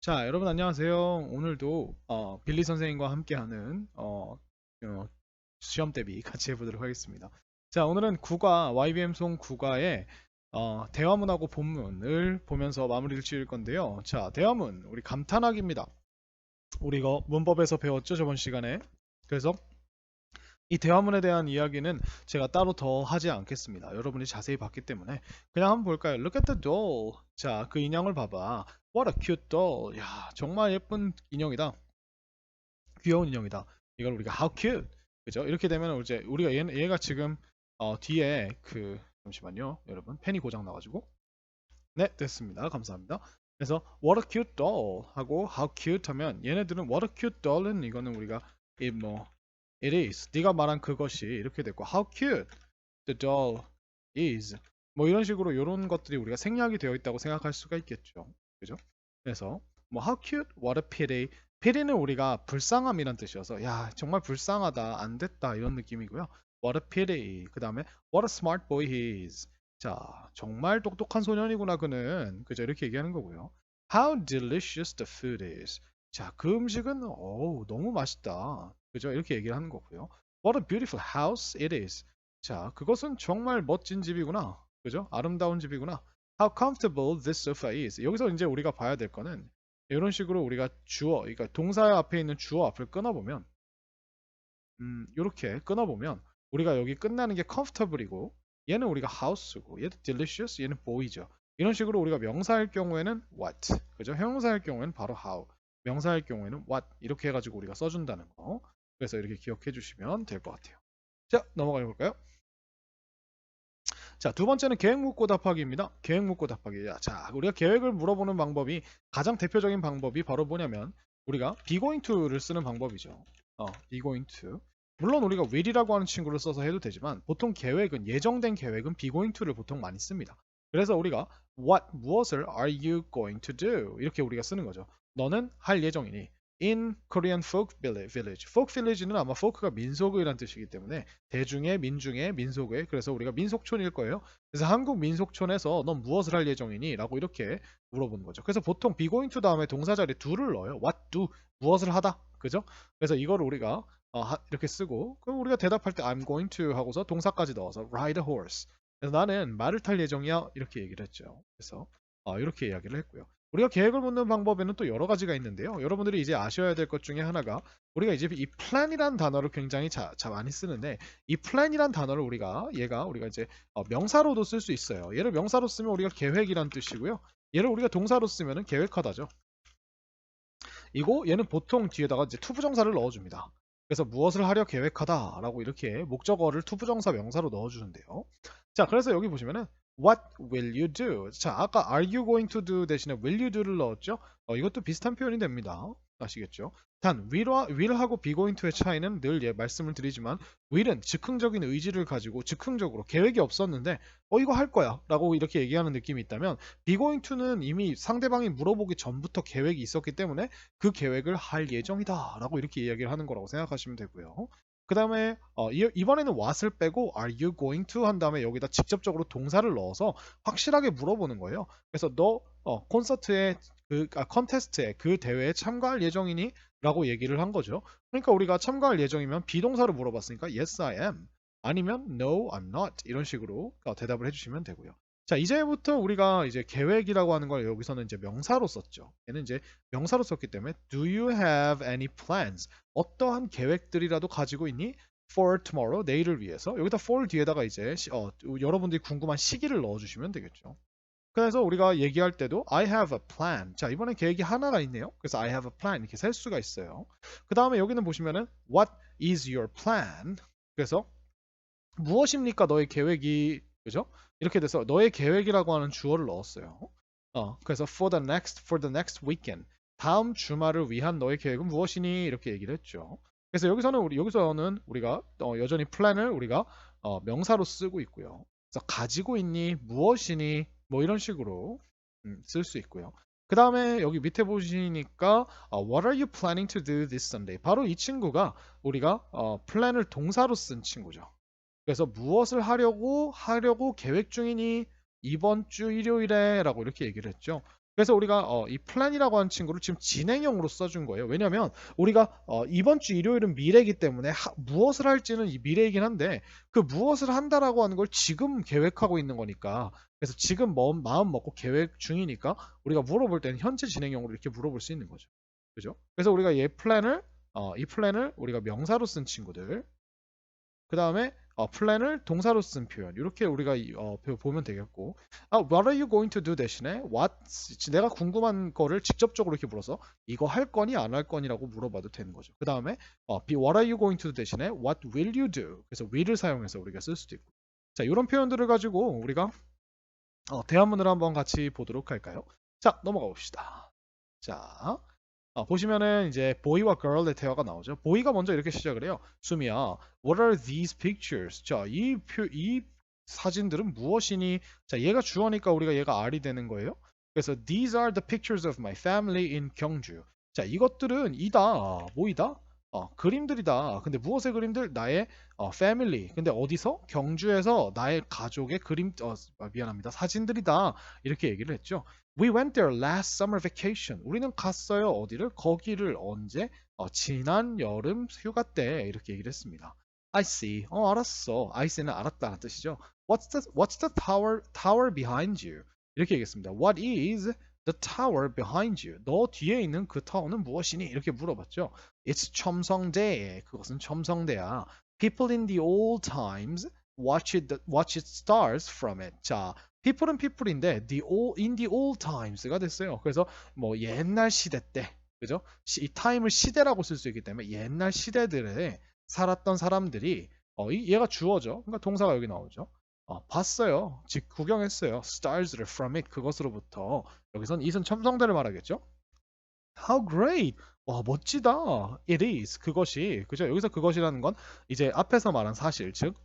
자, 여러분 안녕하세요. 오늘도 빌리 선생님과 함께하는 시험 대비 같이 해보도록 하겠습니다. 자, 오늘은 국어 YBM 송 국어의 대화문하고 본문을 보면서 마무리를 지을 건데요. 자, 대화문 우리 감탄하기입니다. 우리 이거 문법에서 배웠죠, 저번 시간에. 그래서 이 대화문에 대한 이야기는 제가 따로 더 하지 않겠습니다. 여러분이 자세히 봤기 때문에 그냥 한번 볼까요? Look at the doll. 자, 그 인형을 봐봐. What a cute doll. 야, 정말 예쁜 인형이다. 귀여운 인형이다. 이걸 우리가 how cute. 그죠? 이렇게 되면 이제 우리가 얘가 지금 뒤에 잠시만요. 여러분 펜이 고장 나가지고 네, 됐습니다. 감사합니다. 그래서 what a cute doll 하고 how cute 하면 얘네들은 what a cute doll은 이거는 우리가 it is 네가 말한 그것이 이렇게 됐고 how cute the doll is 뭐 이런 식으로 이런 것들이 우리가 생략이 되어 있다고 생각할 수가 있겠죠. 그죠? 그래서 뭐 how cute, what a pity. pity는 우리가 불쌍함이란 뜻이어서 야 정말 불쌍하다, 안 됐다 이런 느낌이고요. what a pity. 그 다음에 what a smart boy he is. 자 정말 똑똑한 소년이구나 그는. 그죠? 이렇게 얘기하는 거고요. How delicious the food is. 자 그 음식은 너무 맛있다. 그죠? 이렇게 얘기를 하는 거고요. What a beautiful house it is. 자, 그것은 정말 멋진 집이구나. 그죠? 아름다운 집이구나. How comfortable this sofa is. 여기서 이제 우리가 봐야 될 거는 이런 식으로 우리가 주어, 그러니까 동사 앞에 있는 주어 앞을 끊어보면 이렇게 끊어보면 우리가 여기 끝나는 게 comfortable이고 얘는 우리가 house고 얘는 delicious, 얘는 boy죠. 이런 식으로 우리가 명사할 경우에는 what, 그죠? 형용사할 경우에는 바로 how, 명사할 경우에는 what 이렇게 해가지고 우리가 써준다는 거. 그래서 이렇게 기억해 주시면 될 것 같아요. 자, 넘어가 볼까요? 자, 두 번째는 계획 묻고 답하기입니다. 계획 묻고 답하기. 자, 우리가 계획을 물어보는 방법이 가장 대표적인 방법이 바로 뭐냐면 우리가 be going to를 쓰는 방법이죠. be going to. 물론 우리가 will이라고 하는 친구를 써서 해도 되지만 보통 계획은 예정된 계획은 be going to를 보통 많이 씁니다. 그래서 우리가 무엇을 are you going to do 이렇게 우리가 쓰는 거죠. 너는 할 예정이니 in Korean folk village. folk village는 아마 folk가 민속의란 뜻이기 때문에 대중의 민중의 민속의 그래서 우리가 민속촌일 거예요. 그래서 한국 민속촌에서 넌 무엇을 할 예정이니? 라고 이렇게 물어보는 거죠. 그래서 보통 be going to 다음에 동사자리에 do를 넣어요. what do 무엇을 하다. 그죠? 그래서 이거를 우리가 이렇게 쓰고 그럼 우리가 대답할 때 I'm going to 하고서 동사까지 넣어서 ride a horse. 그래서 나는 말을 탈 예정이야. 이렇게 얘기를 했죠. 그래서 이렇게 이야기를 했고요. 우리가 계획을 묻는 방법에는 또 여러 가지가 있는데요. 여러분들이 이제 아셔야 될 것 중에 하나가 우리가 이제 이 plan이라는 단어를 굉장히 많이 쓰는데 이 plan이란 단어를 우리가 이제 명사로도 쓸 수 있어요. 얘를 명사로 쓰면 우리가 계획이란 뜻이고요. 얘를 우리가 동사로 쓰면은 계획하다죠. 이거 얘는 보통 뒤에다가 이제 투부정사를 넣어줍니다. 그래서 무엇을 하려 계획하다라고 이렇게 목적어를 투부정사 명사로 넣어주는데요. 자, 그래서 여기 보시면은 What will you do? 자, 아까 are you going to do 대신에 will you do를 넣었죠? 이것도 비슷한 표현이 됩니다. 아시겠죠? 단 will하고 be going to의 차이는 늘 말씀을 드리지만 will은 즉흥적인 의지를 가지고 즉흥적으로 계획이 없었는데 이거 할 거야 라고 이렇게 얘기하는 느낌이 있다면 be going to는 이미 상대방이 물어보기 전부터 계획이 있었기 때문에 그 계획을 할 예정이다 라고 이렇게 이야기를 하는 거라고 생각하시면 되고요. 그 다음에 이번에는 what을 빼고 are you going to 한 다음에 여기다 직접적으로 동사를 넣어서 확실하게 물어보는 거예요. 그래서 너 콘서트에 컨테스트에 그 대회에 참가할 예정이니? 라고 얘기를 한 거죠. 그러니까 우리가 참가할 예정이면 비동사로 물어봤으니까 yes I am 아니면 no I'm not 이런 식으로 대답을 해주시면 되고요. 자, 이제부터 우리가 이제 계획이라고 하는 걸 여기서는 이제 명사로 썼죠. 얘는 이제 명사로 썼기 때문에 do you have any plans? 어떠한 계획들이라도 가지고 있니? for tomorrow, 내일을 위해서. 여기다 for 뒤에다가 이제 여러분들이 궁금한 시기를 넣어주시면 되겠죠. 그래서 우리가 얘기할 때도 I have a plan. 자, 이번에 계획이 하나가 있네요. 그래서 I have a plan 이렇게 셀 수가 있어요. 그 다음에 여기는 보시면은 What is your plan? 그래서 무엇입니까 너의 계획이 그죠? 이렇게 돼서 너의 계획이라고 하는 주어를 넣었어요. 그래서 for the next weekend 다음 주말을 위한 너의 계획은 무엇이니? 이렇게 얘기를 했죠. 그래서 여기서는 우리가 여전히 plan을 우리가 명사로 쓰고 있고요. 그래서 가지고 있니? 무엇이니? 뭐 이런 식으로 쓸 수 있고요. 그 다음에 여기 밑에 보시니까 What are you planning to do this Sunday? 바로 이 친구가 우리가 plan을 동사로 쓴 친구죠. 그래서 무엇을 하려고 계획 중이니 이번 주 일요일에 라고 이렇게 얘기를 했죠. 그래서 우리가 이 plan이라고 하는 친구를 지금 진행형으로 써준 거예요. 왜냐면 우리가 이번 주 일요일은 미래이기 때문에 무엇을 할지는 이 미래이긴 한데 그 무엇을 한다라고 하는 걸 지금 계획하고 있는 거니까 그래서 지금 마음 먹고 계획 중이니까 우리가 물어볼 때는 현재 진행형으로 이렇게 물어볼 수 있는 거죠. 그죠? 그래서 우리가 이 플랜을 우리가 명사로 쓴 친구들 그 다음에 플랜을 동사로 쓴 표현 이렇게 우리가 보면 되겠고 what are you going to do 대신에 내가 궁금한 거를 직접적으로 이렇게 물어서 이거 할 거니 안 할 거니라고 물어봐도 되는 거죠. 그 다음에 what are you going to do 대신에 what will you do 그래서 will을 사용해서 우리가 쓸 수도 있고 자 이런 표현들을 가지고 우리가 대화문을 한번 같이 보도록 할까요? 자 넘어가 봅시다. 자 보시면은 이제 boy와 girl의 대화가 나오죠. boy가 먼저 이렇게 시작을 해요. 수미야, what are these pictures? 자, 이 사진들은 무엇이니? 자, 얘가 주어니까 우리가 얘가 R이 되는 거예요. 그래서 these are the pictures of my family in 경주. 자, 이것들은 뭐이다? 그림들이다. 근데 무엇의 그림들? 나의 family. 근데 어디서? 경주에서 나의 가족의 미안합니다. 사진들이다. 이렇게 얘기를 했죠. We went there last summer vacation. 우리는 갔어요. 어디를? 거기를 언제? 지난 여름 휴가 때 이렇게 얘기를 했습니다. I see. 알았어. I see는 알았다는 뜻이죠. What's the tower behind you? 이렇게 얘기했습니다. What is the tower behind you? 너 뒤에 있는 그 타워는 무엇이니? 이렇게 물어봤죠. It's 첨성대. 그것은 첨성대야. People in the old times watch it stars from it. 자, people은 people인데 in the old times가 됐어요. 그래서 뭐 옛날 시대 때, 그죠? 이 time을 시대라고 쓸 수 있기 때문에 옛날 시대들에 살았던 사람들이 얘가 주어죠. 그러니까 동사가 여기 나오죠. 봤어요. 즉 구경했어요. stars를 from it 그것으로부터 여기선 it은 첨성대를 말하겠죠. How great! 와 멋지다. It is 그것이 그죠? 여기서 그것이라는 건 이제 앞에서 말한 사실 즉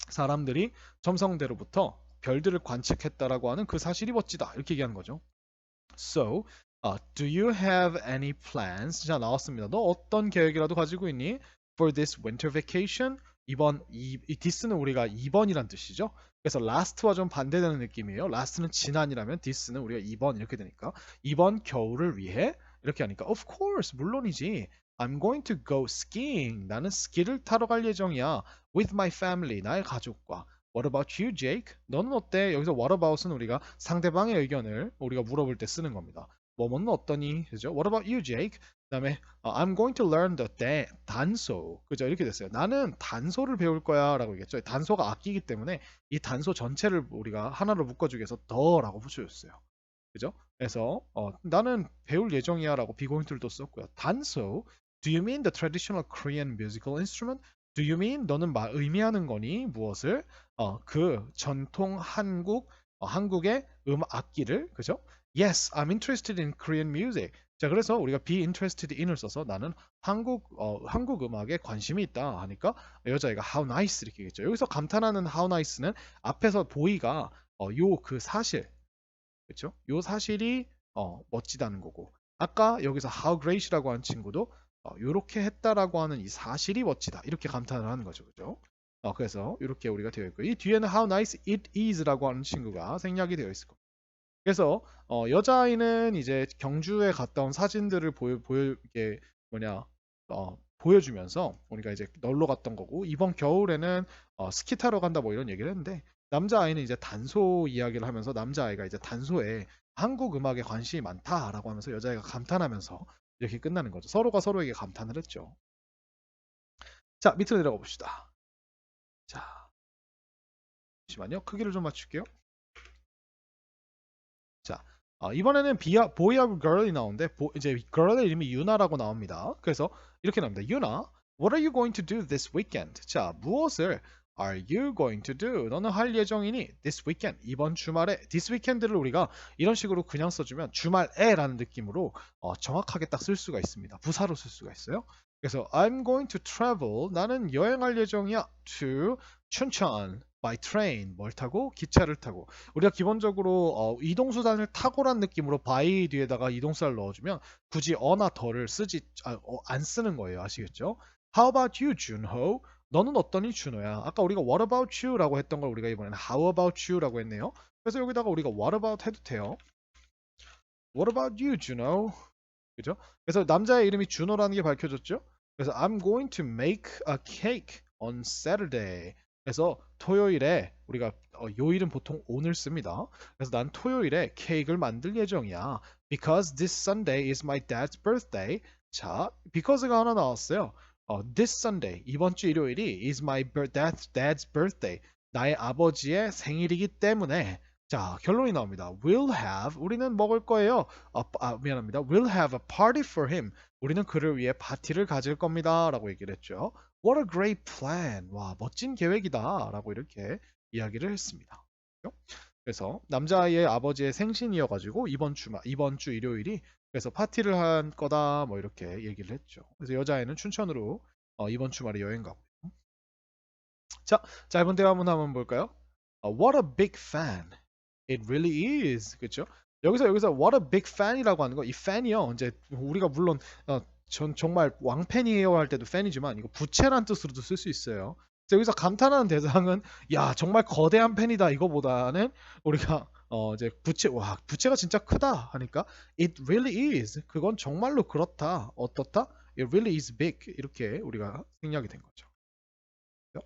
사람들이 첨성대로부터 별들을 관측했다라고 하는 그 사실이 멋지다 이렇게 얘기하는 거죠. So, do you have any plans? 자 나왔습니다. 너 어떤 계획이라도 가지고 있니? For this winter vacation? 이 this는 우리가 이번이란 뜻이죠. 그래서 last와 좀 반대되는 느낌이에요. last는 지난이라면 this는 우리가 이번 이렇게 되니까 이번 겨울을 위해 이렇게 하니까 of course 물론이지. I'm going to go skiing. 나는 스키를 타러 갈 예정이야. With my family. 나의 가족과. What about you, Jake? 너는 어때? 여기서 what about은 우리가 상대방의 의견을 우리가 물어볼 때 쓰는 겁니다. 뭐뭐는 어떠니? 그죠? What about you, Jake? 그다음에 I'm going to learn the 단소. 그죠? 이렇게 됐어요. 나는 단소를 배울 거야라고 얘기했죠. 단소가 악기이기 때문에 이 단소 전체를 우리가 하나로 묶어주기 위해서 더라고 붙여줬어요. 그죠? 그래서 나는 배울 예정이야라고 비고인트를 썼고요. 단소. Do you mean the traditional Korean musical instrument? Do you mean 너는 의미하는 거니 무엇을 그 전통 한국의 악기를 그죠? Yes, I'm interested in Korean music. 자 그래서 우리가 be interested in을 써서 나는 한국 음악에 관심이 있다 하니까 여자애가 how nice 이렇게 얘기했죠. 여기서 감탄하는 how nice는 앞에서 보이가 요 그 사실 그렇죠? 요 사실이 멋지다는 거고 아까 여기서 how great이라고 한 친구도 요렇게 했다라고 하는 이 사실이 멋지다 이렇게 감탄을 하는 거죠, 그죠? 그래서 이렇게 우리가 되어 있고 이 뒤에는 how nice it is라고 하는 친구가 생략이 되어 있을 겁니다. 그래서 여자아이는 이제 경주에 갔다 온 사진들을 이게 보여주면서 우리가 이제 놀러 갔던 거고 이번 겨울에는 스키 타러 간다 뭐 이런 얘기를 했는데 남자아이는 이제 단소 이야기를 하면서 남자아이가 이제 단소에 한국 음악에 관심이 많다라고 하면서 여자아이가 감탄하면서 이렇게 끝나는 거죠. 서로가 서로에게 감탄을 했죠. 자, 밑으로 내려가 봅시다. 자, 잠시만요. 크기를 좀 맞출게요. 자, 이번에는 보이하고 girl이 나오는데 이제 girl의 이름이 유나라고 나옵니다. 그래서 이렇게 나옵니다. 유나, what are you going to do this weekend? 자, 무엇을 are you going to do? 너는 할 예정이니? This weekend, 이번 주말에 this weekend를 우리가 이런 식으로 그냥 써주면 주말에라는 느낌으로 정확하게 딱 쓸 수가 있습니다. 부사로 쓸 수가 있어요. 그래서 I'm going to travel, 나는 여행할 예정이야 to 춘천 by train, 뭘 타고? 기차를 타고. 우리가 기본적으로 이동수단을 타고란 느낌으로 by 뒤에다가 이동수단을 넣어주면 굳이 어나 더를 안 쓰는 거예요. 아시겠죠? How about you, 준호? 너는 어떠니, 준호야? 아까 우리가 what about you라고 했던 걸 우리가 이번에는 how about you라고 했네요. 그래서 여기다가 우리가 what about 해도 돼요. What about you, Juno? 그죠? 그래서 남자의 이름이 준호라는 게 밝혀졌죠? 그래서 I'm going to make a cake on Saturday. 그래서 토요일에 우리가 요일은 보통 오늘 씁니다. 그래서 난 토요일에 케이크를 만들 예정이야. Because this Sunday is my dad's birthday. 자, because가 하나 나왔어요. This Sunday, 이번 주 일요일이 is my dad's birthday. 나의 아버지의 생일이기 때문에 자, 결론이 나옵니다. We'll have, 우리는 먹을 거예요. 미안합니다. We'll have a party for him. 우리는 그를 위해 파티를 가질 겁니다. 라고 얘기를 했죠. What a great plan. 와, 멋진 계획이다. 라고 이렇게 이야기를 했습니다. 그래서 남자아이의 아버지의 생신이어가지고 이번 주 일요일이 그래서 파티를 한 거다. 뭐 이렇게 얘기를 했죠. 그래서 여자애는 춘천으로 이번 주말에 여행 가고요. 자, 짧은 대화 한번 볼까요? What a big fan. It really is. 그렇죠? 여기서 what a big fan이라고 하는 거, 이 fan이요. 이제 우리가 물론 전 정말 왕팬이에요 할 때도 팬이지만 이거 부채란 뜻으로도 쓸 수 있어요. 그래서 여기서 감탄하는 대상은 야 정말 거대한 팬이다 이거보다는 우리가 이제 부채가 진짜 크다 하니까 it really is. 그건 정말로 그렇다. 어떻다? It really is big. 이렇게 우리가 생략이 된 거죠.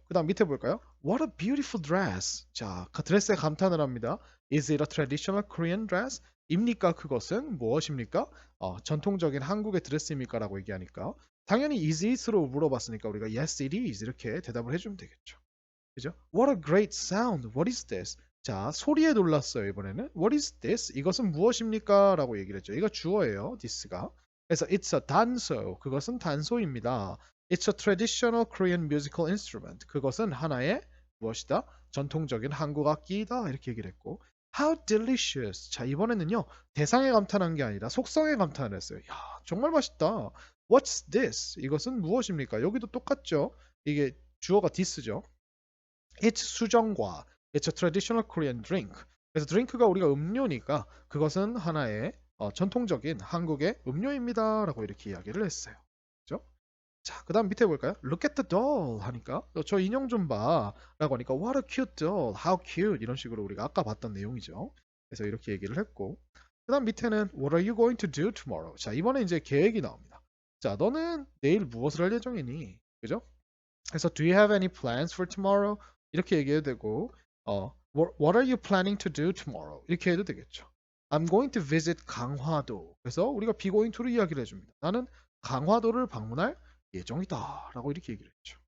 그 다음 밑에 볼까요? What a beautiful dress. 자, 그 드레스에 감탄을 합니다. Is it a traditional Korean dress? 입니까? 그것은 무엇입니까? 전통적인 한국의 드레스입니까? 라고 얘기하니까 당연히 is it으로 물어봤으니까 우리가 yes it is 이렇게 대답을 해주면 되겠죠. 그죠? What a great sound. What is this? 자, 소리에 놀랐어요 이번에는. What is this? 이것은 무엇입니까? 라고 얘기를 했죠. 이거 주어예요. this가. 그래서 it's a 단소. 그것은 단소입니다. It's a traditional Korean musical instrument. 그것은 하나의 무엇이다? 전통적인 한국 악기이다. 이렇게 얘기를 했고 How delicious. 자, 이번에는요. 대상에 감탄한 게 아니라 속성에 감탄을 했어요. 야, 정말 맛있다. What's this? 이것은 무엇입니까? 여기도 똑같죠. 이게 주어가 this죠. It's 수정과 It's a traditional Korean drink. 그래서 drink가 우리가 음료니까 그것은 하나의 전통적인 한국의 음료입니다. 라고 이렇게 이야기를 했어요. 그죠? 자, 그 다음 밑에 볼까요? Look at the doll 하니까 저 인형 좀 봐 라고 하니까 What a cute doll, how cute 이런 식으로 우리가 아까 봤던 내용이죠. 그래서 이렇게 얘기를 했고 그 다음 밑에는 What are you going to do tomorrow? 자, 이번에 이제 계획이 나옵니다. 자, 너는 내일 무엇을 할 예정이니? 그죠? 그래서 Do you have any plans for tomorrow? 이렇게 얘기해도 되고 What are you planning to do tomorrow? 이렇게 해도 되겠죠. I'm going to visit 강화도. 그래서 우리가 be going to를 이야기를 해줍니다. 나는 강화도를 방문할 예정이다 라고 이렇게 얘기를 했죠.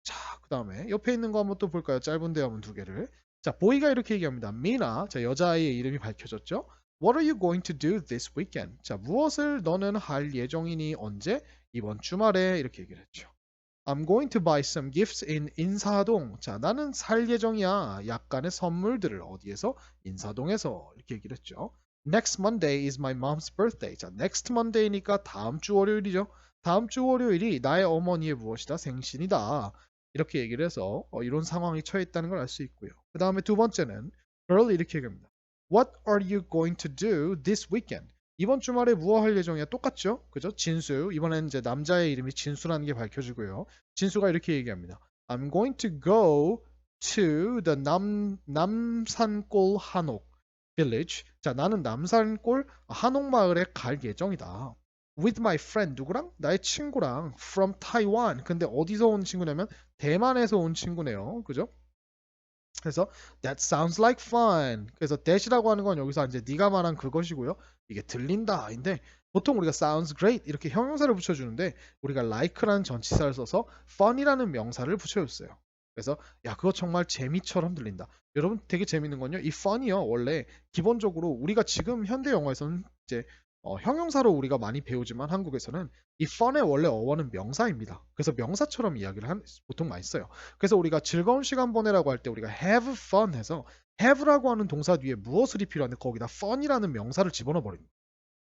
자, 그 다음에 옆에 있는 거 한번 또 볼까요? 짧은 대화문 두 개를. 자, 보이가 이렇게 얘기합니다. 미나, 자, 여자아이의 이름이 밝혀졌죠. What are you going to do this weekend? 자, 무엇을 너는 할 예정이니 언제? 이번 주말에 이렇게 얘기를 했죠. I'm going to buy some gifts in 인사동. 자, 나는 살 예정이야. 약간의 선물들을 어디에서? 인사동에서. 이렇게 얘기를 했죠. Next Monday is my mom's birthday. 자, next Monday니까 다음 주 월요일이죠. 다음 주 월요일이 나의 어머니의 무엇이다? 생신이다. 이렇게 얘기를 해서 이런 상황이 처해 있다는 걸 알 수 있고요. 그 다음에 두 번째는 girl 이렇게 얘기합니다. What are you going to do this weekend? 이번 주말에 무엇 할 예정이야? 똑같죠? 그죠? 진수. 이번엔 이제 남자의 이름이 진수라는 게 밝혀지고요. 진수가 이렇게 얘기합니다. I'm going to go to the 남산골 한옥 village. 자, 나는 남산골 한옥 마을에 갈 예정이다. With my friend. 누구랑? 나의 친구랑. From Taiwan. 근데 어디서 온 친구냐면 대만에서 온 친구네요. 그죠? 그래서 that sounds like fun. 그래서 that이라고 하는 건 여기서 이제 네가 말한 그것이고요. 이게 들린다인데 보통 우리가 sounds great 이렇게 형용사를 붙여주는데 우리가 like라는 전치사를 써서 fun이라는 명사를 붙여줬어요. 그래서 야 그거 정말 재미처럼 들린다. 여러분 되게 재밌는 건요. 이 fun이요 원래 기본적으로 우리가 지금 현대 영어에서는 이제 형용사로 우리가 많이 배우지만 한국에서는 이 fun의 원래 어원은 명사입니다. 그래서 명사처럼 이야기를 보통 많이 써요. 그래서 우리가 즐거운 시간 보내라고 할 때 우리가 have fun 해서 have라고 하는 동사 뒤에 무엇을 입히려는데 거기다 fun이라는 명사를 집어넣어 버립니다.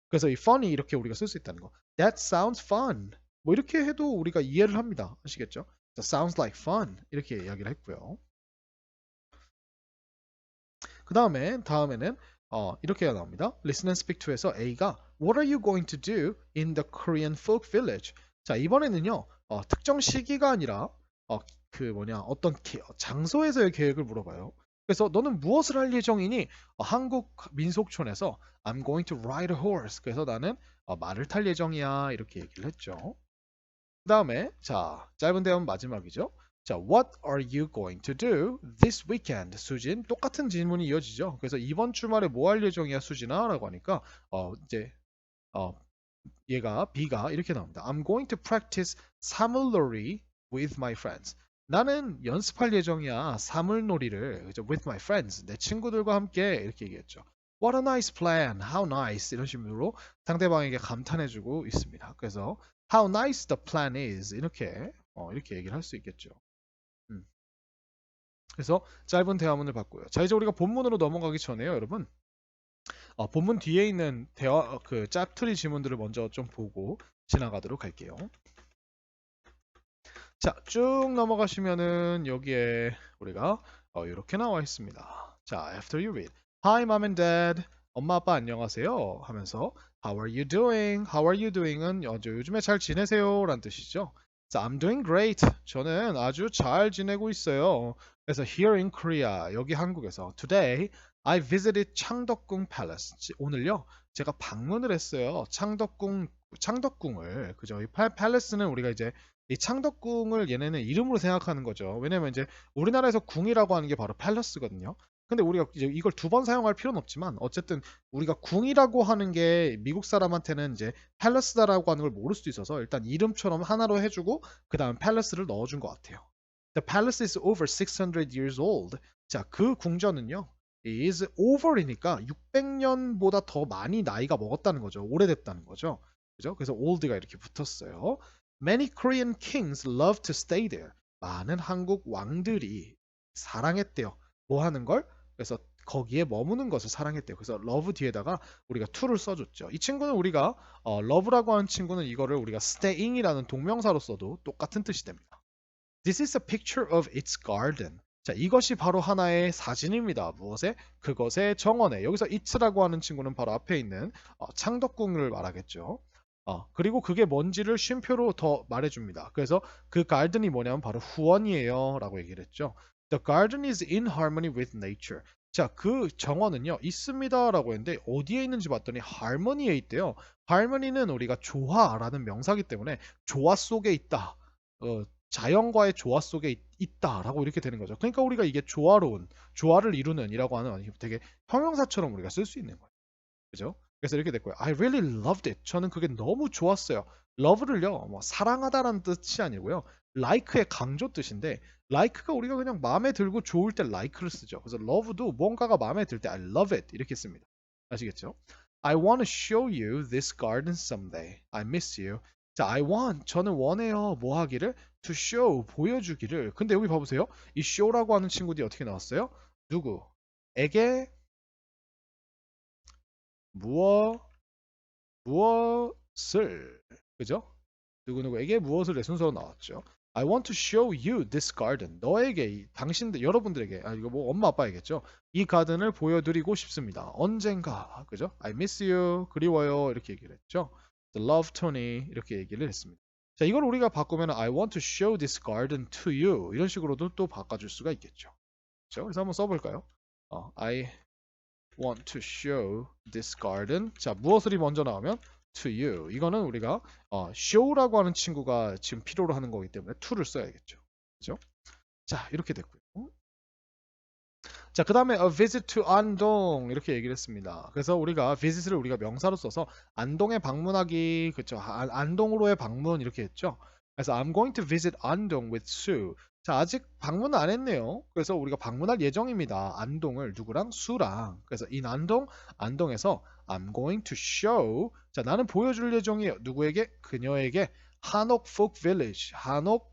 그래서 이 fun이 이렇게 우리가 쓸 수 있다는 거. That sounds fun. 뭐 이렇게 해도 우리가 이해를 합니다. 아시겠죠? That sounds like fun. 이렇게 이야기를 했고요. 그 다음에는 이렇게 나옵니다. Listen and Speak to에서 A가 What are you going to do in the Korean folk village? 자 이번에는요 특정 시기가 아니라 어떤 장소에서의 계획을 물어봐요. 그래서 너는 무엇을 할 예정이니? 한국 민속촌에서 I'm going to ride a horse. 그래서 나는 말을 탈 예정이야. 이렇게 얘기를 했죠. 그 다음에 자 짧은 대화는 마지막이죠. 자, What are you going to do this weekend? 수진 똑같은 질문이 이어지죠. 그래서 이번 주말에 뭐 할 예정이야 수진아? 라고 하니까 이제 어, 얘가 B가 이렇게 나옵니다. I'm going to practice 사물놀이 with my friends. 나는 연습할 예정이야. 사물놀이를 그죠? with my friends. 내 친구들과 함께 이렇게 얘기했죠. What a nice plan. How nice. 이런 식으로 상대방에게 감탄해주고 있습니다. 그래서 How nice the plan is. 이렇게 얘기를 할 수 있겠죠. 음. 그래서 짧은 대화문을 봤고요. 자, 이제 우리가 본문으로 넘어가기 전에요, 여러분. 본문 뒤에 있는 대화 그 짭트리 지문들을 먼저 좀 보고 지나가도록 할게요. 자, 쭉 넘어가시면은 여기에 우리가 이렇게 나와 있습니다. 자, after you read, Hi, mom and dad. 엄마 아빠 안녕하세요. 하면서 How are you doing? How are you doing은 요즘에 잘 지내세요? 라는 뜻이죠. 자, I'm doing great. 저는 아주 잘 지내고 있어요. 그래서 here in Korea, 여기 한국에서 Today, I visited 창덕궁 Palace. 오늘요, 제가 방문을 했어요. 창덕궁을 그죠? 이 팔레스는 우리가 이제 이 창덕궁을 얘네는 이름으로 생각하는 거죠. 왜냐면 이제 우리나라에서 궁이라고 하는 게 바로 팰러스거든요. 근데 우리가 이제 이걸 두 번 사용할 필요는 없지만 어쨌든 우리가 궁이라고 하는 게 미국 사람한테는 이제 팰러스다라고 하는 걸 모를 수도 있어서 일단 이름처럼 하나로 해주고 그 다음 팰러스를 넣어준 것 같아요. The palace is over 600 years old. 자, 그 궁전은요. is over이니까 600년보다 더 많이 나이가 먹었다는 거죠. 오래됐다는 거죠. 그죠? 그래서 old가 이렇게 붙었어요. Many Korean kings love to stay there. 많은 한국 왕들이 사랑했대요. 뭐 하는 걸? 그래서 거기에 머무는 것을 사랑했대요. 그래서 love 뒤에다가 우리가 to를 써줬죠. 이 친구는 우리가 love라고 하는 친구는 이거를 우리가 staying이라는 동명사로 써도 똑같은 뜻이 됩니다. This is a picture of its garden. 자, 이것이 바로 하나의 사진입니다. 무엇에? 그것의 정원에. 여기서 it라고 하는 친구는 바로 앞에 있는 창덕궁을 말하겠죠. 그리고 그게 뭔지를 쉼표로 더 말해줍니다. 그래서 그 garden이 뭐냐면 바로 후원이에요. 라고 얘기를 했죠. The garden is in harmony with nature. 자, 그 정원은요, 있습니다. 라고 했는데, 어디에 있는지 봤더니 harmony에 있대요. harmony는 우리가 조화라는 명사기 때문에 조화 속에 있다. 자연과의 조화 속에 있다라고 이렇게 되는 거죠. 그러니까 우리가 이게 조화로운, 조화를 이루는 이라고 하는 되게 형용사처럼 우리가 쓸 수 있는 거예요. 그죠? 그래서 이렇게 됐고요. I really loved it. 저는 그게 너무 좋았어요. love를요, 뭐 사랑하다라는 뜻이 아니고요. like의 강조 뜻인데, like가 우리가 그냥 마음에 들고 좋을 때 like를 쓰죠. 그래서 love도 뭔가가 마음에 들 때 I love it 이렇게 씁니다. 아시겠죠? I want to show you this garden someday. I miss you. 자, I want 저는 원해요. 뭐 하기를? To show 보여주기를. 근데 여기 봐보세요. 이 show라고 하는 친구들이 어떻게 나왔어요? 누구? 에게 무엇을 그죠? 누구누구에게 무엇을 내 순서로 나왔죠. I want to show you this garden. 너에게 당신들 여러분들에게 이거 뭐 엄마 아빠에겠죠. 이 가든을 보여드리고 싶습니다. 언젠가 그죠? I miss you 그리워요 이렇게 얘기를 했죠. The love Tony 이렇게 얘기를 했습니다. 자, 이걸 우리가 바꾸면 I want to show this garden to you 이런 식으로도 또 바꿔줄 수가 있겠죠. 그렇죠? 그래서 한번 써볼까요? I want to show this garden. 자, 무엇을이 먼저 나오면 to you. 이거는 우리가 show라고 하는 친구가 지금 필요로 하는 거기 때문에 to를 써야겠죠. 그죠? 자, 이렇게 됐고요. 자, 그 다음에 a visit to 안동 이렇게 얘기를 했습니다. 그래서 우리가 visit를 우리가 명사로 써서 안동에 방문하기 그렇죠. 안동으로의 방문 이렇게 했죠. 그래서 I'm going to visit 안동 with Sue. 자, 아직 방문 안 했네요. 그래서 우리가 방문할 예정입니다. 안동을 누구랑? 수랑. 그래서 in 안동, 안동에서 I'm going to show. 자, 나는 보여줄 예정이에요. 누구에게? 그녀에게 한옥 folk village. 한옥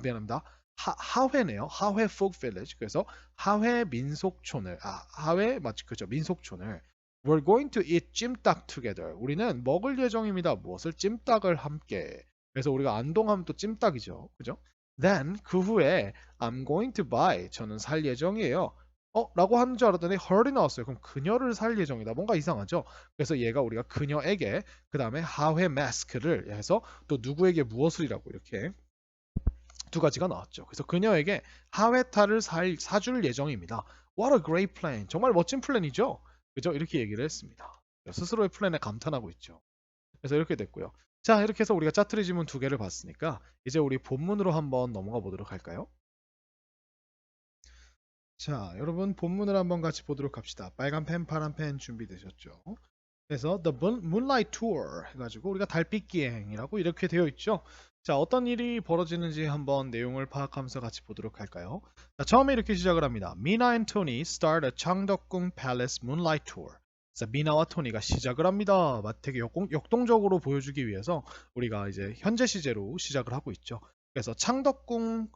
미안합니다. 하회네요. 하회 folk village. 그래서 하회 민속촌을 하회 맞죠? 그죠? 민속촌을 We're going to eat 찜닭 together. 우리는 먹을 예정입니다. 무엇을? 찜닭을 함께. 그래서 우리가 안동하면 또 찜닭이죠. 그죠? Then 그 후에 I'm going to buy. 저는 살 예정이에요. 라고 하는 줄 알았더니 her이 나왔어요. 그럼 그녀를 살 예정이다. 뭔가 이상하죠? 그래서 얘가 우리가 그녀에게 그 다음에 하회 마스크를 해서 또 누구에게 무엇을이라고 이렇게 두 가지가 나왔죠. 그래서 그녀에게 하회탈을 사줄 예정입니다. What a great plan. 정말 멋진 플랜이죠. 그죠? 이렇게 얘기를 했습니다. 스스로의 플랜에 감탄하고 있죠. 그래서 이렇게 됐고요. 자, 이렇게 해서 우리가 짜투리 지문 두 개를 봤으니까 이제 우리 본문으로 한번 넘어가 보도록 할까요? 자, 여러분 본문을 한번 같이 보도록 합시다. 빨간 펜, 파란 펜 준비되셨죠? 그래서 The Moonlight Tour 해가지고 우리가 달빛 기행이라고 이렇게 되어 있죠. 자, 어떤 일이 벌어지는지 한번 내용을 파악하면서 같이 보도록 할까요? 자, 처음에 이렇게 시작을 합니다. Mina and Tony start a Changdeokgung Palace Moonlight Tour. 자, 미나와 토니가 시작을 합니다. 되게 역동적으로 보여주기 위해서 우리가 이제 현재 시제로 시작을 하고 있죠. 그래서 창덕궁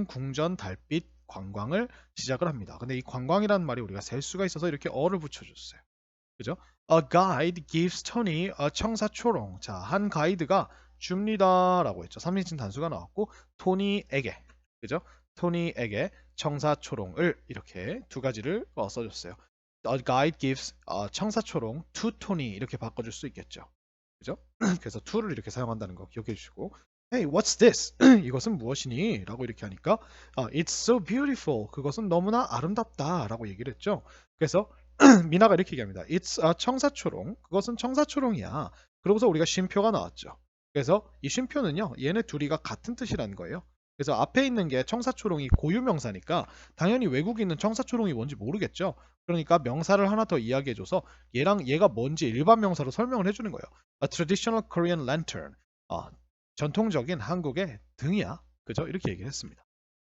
궁전 달빛 관광을 시작을 합니다. 근데 이 관광이라는 말이 우리가 셀 수가 있어서 이렇게 어를 붙여줬어요. 그죠? A guide gives Tony a 청사초롱. 자, 한 가이드가 줍니다라고 했죠. 3인칭 단수가 나왔고 토니에게, 그죠? 토니에게 청사초롱을 이렇게 두 가지를 써줬어요. A guide gives 청사초롱 to Tony 이렇게 바꿔줄 수 있겠죠. 그죠? 그래서 to를 이렇게 사용한다는 거 기억해 주시고 Hey, what's this? 이것은 무엇이니? 라고 이렇게 하니까 It's so beautiful. 그것은 너무나 아름답다 라고 얘기를 했죠. 그래서 미나가 이렇게 얘기합니다. It's a 청사초롱. 그것은 청사초롱이야. 그러고서 우리가 쉼표가 나왔죠. 그래서 이 쉼표는요. 얘네 둘이가 같은 뜻이라는 거예요. 그래서 앞에 있는 게 청사초롱이 고유명사니까 당연히 외국인은 청사초롱이 뭔지 모르겠죠. 그러니까 명사를 하나 더 이야기해줘서 얘랑 얘가 뭔지 일반 명사로 설명을 해주는 거예요. A traditional Korean lantern. 전통적인 한국의 등이야. 그죠? 이렇게 얘기를 했습니다.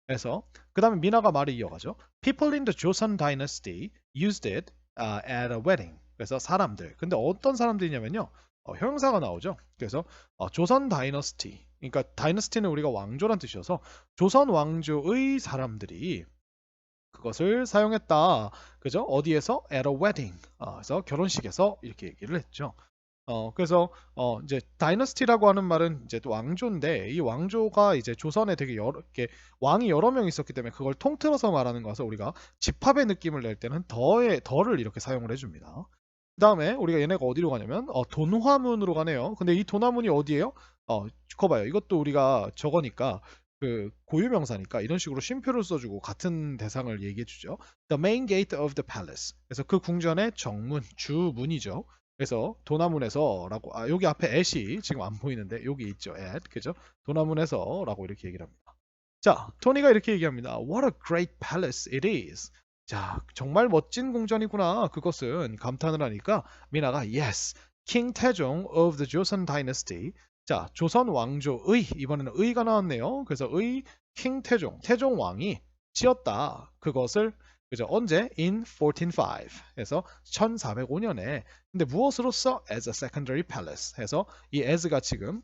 그래서 그 다음에 미나가 말을 이어가죠. People in the Joseon dynasty used it at a wedding. 그래서 사람들. 근데 어떤 사람들이냐면요. 형용사가 나오죠. 그래서 조선 다이너스티. 그러니까 다이너스티는 우리가 왕조란 뜻이어서 조선 왕조의 사람들이 그것을 사용했다. 그죠? 어디에서? At a wedding. 그래서 결혼식에서 이렇게 얘기를 했죠. 그래서 이제 다이너스티라고 하는 말은 이제 또 왕조인데 이 왕조가 이제 조선에 되게 이렇게 왕이 여러 명 있었기 때문에 그걸 통틀어서 말하는 거라서 우리가 집합의 느낌을 낼 때는 더를 이렇게 사용을 해줍니다. 그 다음에 우리가 얘네가 어디로 가냐면 돈화문으로 가네요. 근데 이 돈화문이 어디예요? 그거 봐요. 이것도 우리가 저거니까 그 고유명사니까 이런 식으로 쉼표를 써주고 같은 대상을 얘기해주죠. The main gate of the palace. 그래서 그 궁전의 정문, 주문이죠. 그래서 도나문에서라고 여기 앞에 at이 지금 안 보이는데 여기 있죠. at. 그죠? 도나문에서라고 이렇게 얘기를 합니다. 자, 토니가 이렇게 얘기합니다. What a great palace it is. 자, 정말 멋진 궁전이구나. 그것은 감탄을 하니까 미나가 yes, King Taejong of the Joseon Dynasty. 자, 조선 왕조의 이번에는 의가 나왔네요. 그래서 의 킹 태종 왕이 지었다. 그것을 그죠? 언제? In 1405. 해서 1405년에 근데 무엇으로써? As a secondary palace. 해서 이 as가 지금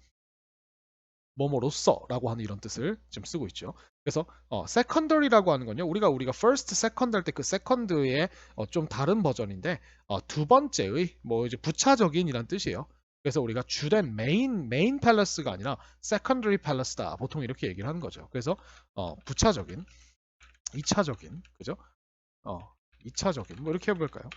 뭐뭐로써라고 하는 이런 뜻을 지금 쓰고 있죠. 그래서 secondary라고 하는 건요. 우리가 first, second 할 때 그 second의 좀 다른 버전인데 두 번째의 뭐 이제 부차적인이란 뜻이에요. 그래서 우리가 주된 메인 팰러스가 아니라 secondary palace다. 보통 이렇게 얘기를 하는 거죠. 그래서 부차적인, 2차적인, 그죠? 2차적인 뭐 이렇게 해볼까요?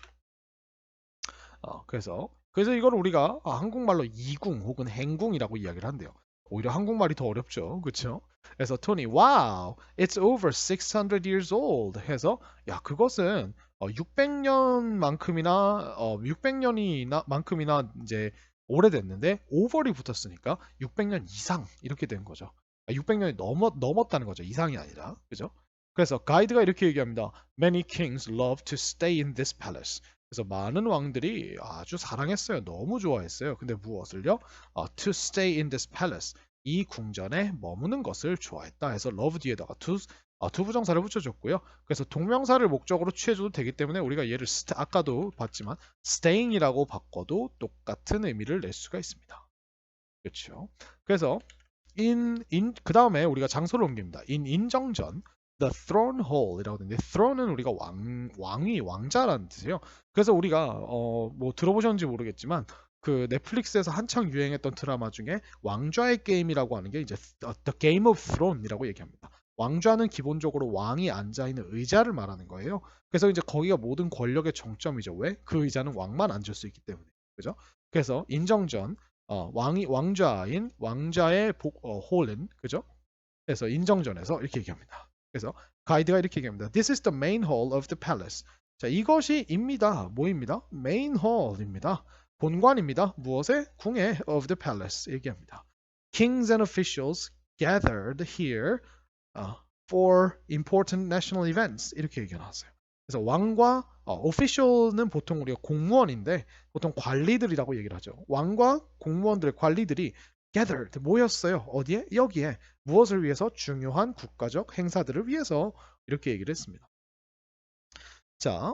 그래서 이걸 우리가 한국말로 이궁 혹은 행궁이라고 이야기를 한대요. 오히려 한국말이 더 어렵죠. 그렇죠? 그래서 토니 wow, it's over 600 years old 해서 야 그것은 600년만큼이나 600년이나 만큼이나 이제 오래됐는데 over이 붙었으니까 600년 이상 이렇게 된 거죠. 600년이 넘었다는 거죠. 이상이 아니라. 그죠? 그래서 가이드가 이렇게 얘기합니다. Many kings love to stay in this palace. 그래서 많은 왕들이 아주 사랑했어요. 너무 좋아했어요. 근데 무엇을요? To stay in this palace. 이 궁전에 머무는 것을 좋아했다 해서 love 뒤에다가 to 부정사를 붙여줬고요. 그래서 동명사를 목적으로 취해줘도 되기 때문에 우리가 얘를 아까도 봤지만 staying이라고 바꿔도 똑같은 의미를 낼 수가 있습니다. 그렇죠? 그래서 그 다음에 우리가 장소를 옮깁니다. 인정전 The Throne Hall이라고 하는데 Throne은 우리가 왕자라는 뜻이에요. 그래서 우리가 뭐 들어보셨는지 모르겠지만 그 넷플릭스에서 한창 유행했던 드라마 중에 왕좌의 게임이라고 하는 게 이제 The Game of Throne이라고 얘기합니다. 왕좌는 기본적으로 왕이 앉아 있는 의자를 말하는 거예요. 그래서 이제 거기가 모든 권력의 정점이죠. 왜? 그 의자는 왕만 앉을 수 있기 때문에. 그죠? 그래서 인정전 왕좌인 왕자의 홀은 그죠? 그래서 인정전에서 이렇게 얘기합니다. 그래서 가이드가 이렇게 얘기합니다. This is the main hall of the palace. 자, 이것이입니다. 뭐입니다? main hall입니다. 본관입니다. 무엇의? 궁의 of the palace 얘기합니다. Kings and officials gathered here for important national events. 이렇게 얘기가 나왔어요. 그래서 왕과 official은 보통 우리가 공무원인데 보통 관리들이라고 얘기를 하죠. 왕과 공무원들의 관리들이 gathered 모였어요. 어디에? 여기에. 무엇을 위해서? 중요한 국가적 행사들을 위해서 이렇게 얘기를 했습니다. 자,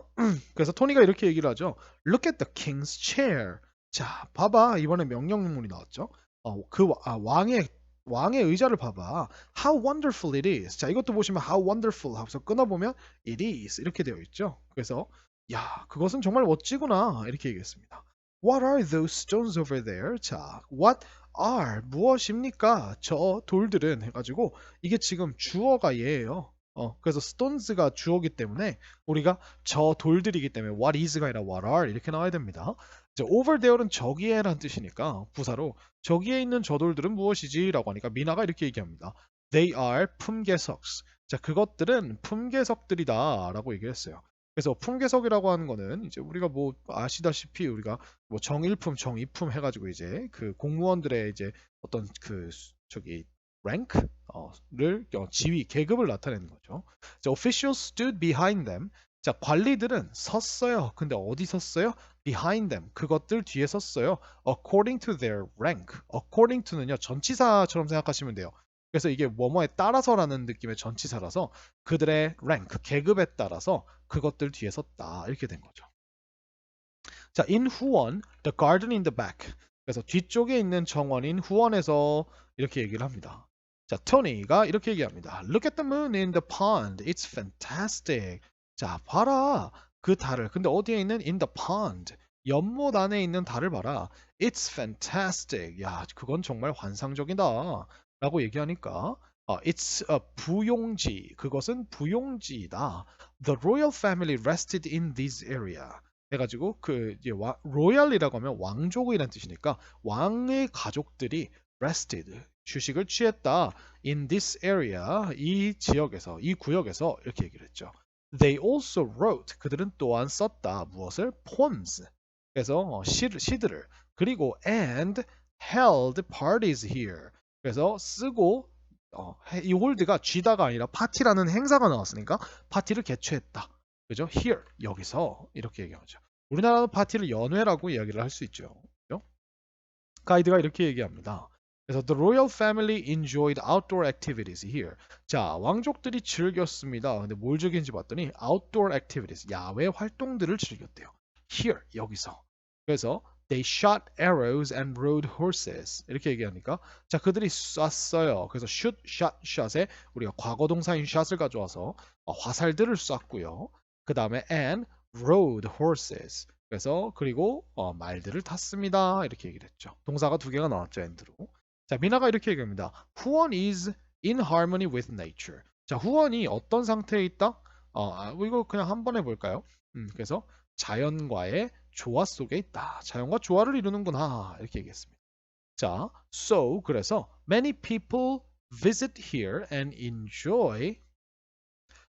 그래서 토니가 이렇게 얘기를 하죠. Look at the king's chair. 자, 봐봐. 이번에 명령문이 나왔죠. 왕의 의자를 봐봐. How wonderful it is. 자, 이것도 보시면 how wonderful 하고서 끊어보면 it is 이렇게 되어 있죠. 그래서 야, 그것은 정말 멋지구나 이렇게 얘기했습니다. What are those stones over there? 자, what are 무엇입니까? 저 돌들은 해가지고 이게 지금 주어가 얘예요. 그래서 stones가 주어기 때문에 우리가 저 돌들이기 때문에 what is가 아니라 what are 이렇게 나와야 됩니다. 이제 over there는 저기에란 뜻이니까 부사로 저기에 있는 저 돌들은 무엇이지? 라고 하니까 미나가 이렇게 얘기합니다. They are 품계석s. 자, 그것들은 품계석들이다 라고 얘기를 했어요. 그래서 품계석이라고 하는 거는 이제 우리가 뭐 아시다시피 우리가 뭐 정일품, 정이품 해가지고 이제 그 공무원들의 이제 어떤 그 저기 랭크를 지위, 계급을 나타내는 거죠. 자, officials stood behind them. 자, 관리들은 섰어요. 근데 어디 섰어요? Behind them. 그것들 뒤에 섰어요. According to their rank. According to는요, 전치사처럼 생각하시면 돼요. 그래서 이게 뭐뭐에 따라서라는 느낌의 전치사라서 그들의 rank, 계급에 따라서 그것들 뒤에 섰다. 이렇게 된 거죠. 자, in 후원, the garden in the back. 그래서 뒤쪽에 있는 정원인 후원에서 이렇게 얘기를 합니다. 자, 토니가 이렇게 얘기합니다. Look at the moon in the pond. It's fantastic. 자, 봐라. 그 달을. 근데 어디에 있는 in the pond. 연못 안에 있는 달을 봐라. It's fantastic. 야, 그건 정말 환상적이다. 라고 얘기하니까 it's a 부용지. 그것은 부용지이다. The royal family rested in this area. 해가지고 그 이제 royal이라고 하면 왕족이라는 뜻이니까 왕의 가족들이 rested 휴식을 취했다. In this area 이 지역에서 이 구역에서 이렇게 얘기를 했죠. They also wrote 그들은 또한 썼다. 무엇을? Poems. 그래서 시들을 그리고 and held parties here. 그래서 쓰고 이 홀드가 쥐다가 아니라 파티라는 행사가 나왔으니까 파티를 개최했다. 그죠? Here 여기서 이렇게 얘기하죠. 우리나라는 파티를 연회라고 이야기를 할 수 있죠. 그죠? 가이드가 이렇게 얘기합니다. 그래서 the royal family enjoyed outdoor activities here. 자, 왕족들이 즐겼습니다. 근데 뭘 즐긴지 봤더니 outdoor activities, 야외 활동들을 즐겼대요. Here, 여기서. 그래서 they shot arrows and rode horses. 이렇게 얘기하니까 자, 그들이 쐈어요. 그래서 shoot, shot, shot에 우리가 과거 동사인 shot을 가져와서 화살들을 쐈고요. 그 다음에 and rode horses. 그래서 그리고 말들을 탔습니다. 이렇게 얘기를 했죠. 동사가 두 개가 나왔죠. and로. 자, 미나가 이렇게 얘기합니다. 후원 is in harmony with nature. 자, 후원이 어떤 상태에 있다? 이거 그냥 한번 해볼까요? 그래서 자연과의 조화 속에 있다. 자연과 조화를 이루는구나. 이렇게 얘기했습니다. 자, so 그래서 many people visit here and enjoy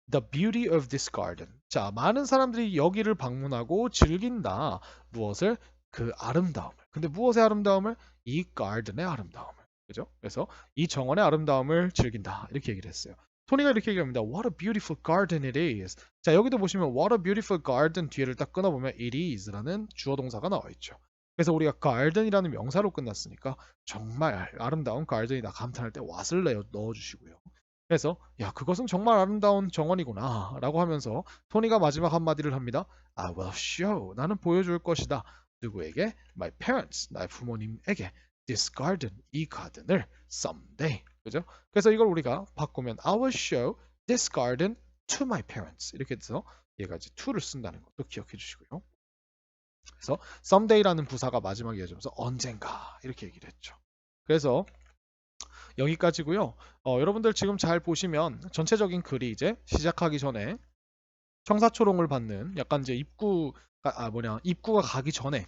the beauty of this garden. 자, 많은 사람들이 여기를 방문하고 즐긴다. 무엇을? 그 아름다움을. 근데 무엇의 아름다움을? 이 garden의 아름다움을. 그죠? 그래서 이 정원의 아름다움을 즐긴다. 이렇게 얘기를 했어요. 토니가 이렇게 얘기합니다. What a beautiful garden it is. 자, 여기도 보시면 what a beautiful garden 뒤에를 딱 끊어보면 it is라는 주어 동사가 나와 있죠. 그래서 우리가 garden이라는 명사로 끝났으니까 정말 아름다운 garden이다 감탄할 때 what을 넣어주시고요. 그래서 야, 그것은 정말 아름다운 정원이구나 라고 하면서 토니가 마지막 한마디를 합니다. I will show. 나는 보여줄 것이다. 누구에게? My parents. 나의 부모님에게. This garden. 이 가든을 someday. 그죠? 그래서 이걸 우리가 바꾸면 I will show this garden to my parents. 이렇게 해서 얘가 이제 to를 쓴다는 것도 기억해 주시고요. 그래서 someday라는 부사가 마지막에 이어지면서 언젠가 이렇게 얘기를 했죠. 그래서 여기까지고요. 여러분들 지금 잘 보시면 전체적인 글이 이제 시작하기 전에 청사초롱을 받는 약간 이제 입구가 가기 전에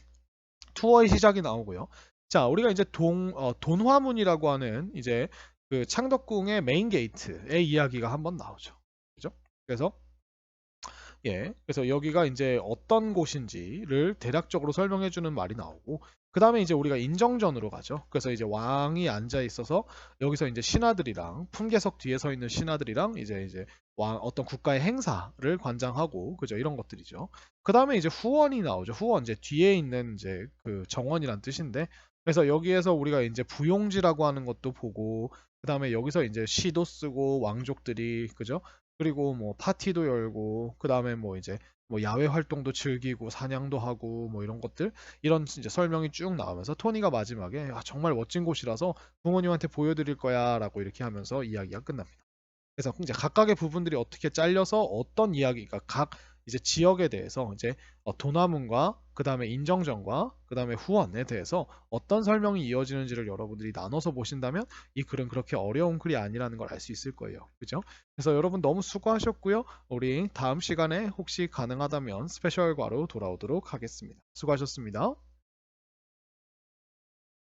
투어의 시작이 나오고요. 자, 우리가 이제 돈화문이라고 하는 이제 그 창덕궁의 메인 게이트의 이야기가 한번 나오죠. 그죠? 그래서 그래서 여기가 이제 어떤 곳인지를 대략적으로 설명해 주는 말이 나오고, 그 다음에 이제 우리가 인정전으로 가죠. 그래서 이제 왕이 앉아 있어서 여기서 이제 신하들이랑 품계석 뒤에 서 있는 신하들이랑 이제 왕 어떤 국가의 행사를 관장하고, 그죠? 이런 것들이죠. 그 다음에 이제 후원이 나오죠. 후원 이제 뒤에 있는 이제 그 정원이란 뜻인데, 그래서 여기에서 우리가 이제 부용지라고 하는 것도 보고, 그 다음에 여기서 이제 시도 쓰고 왕족들이, 그죠? 그리고 뭐 파티도 열고, 그 다음에 뭐 이제 뭐 야외 활동도 즐기고 사냥도 하고 뭐 이런 것들, 이런 이제 설명이 쭉 나오면서 토니가 마지막에 정말 멋진 곳이라서 부모님한테 보여드릴 거야라고 이렇게 하면서 이야기가 끝납니다. 그래서 이제 각각의 부분들이 어떻게 잘려서 어떤 이야기가 각 이제 지역에 대해서 이제 도나문과 그 다음에 인정전과 그 다음에 후원에 대해서 어떤 설명이 이어지는지를 여러분들이 나눠서 보신다면 이 글은 그렇게 어려운 글이 아니라는 걸 알 수 있을 거예요. 그죠? 그래서 여러분 너무 수고하셨고요. 우리 다음 시간에 혹시 가능하다면 스페셜과로 돌아오도록 하겠습니다. 수고하셨습니다.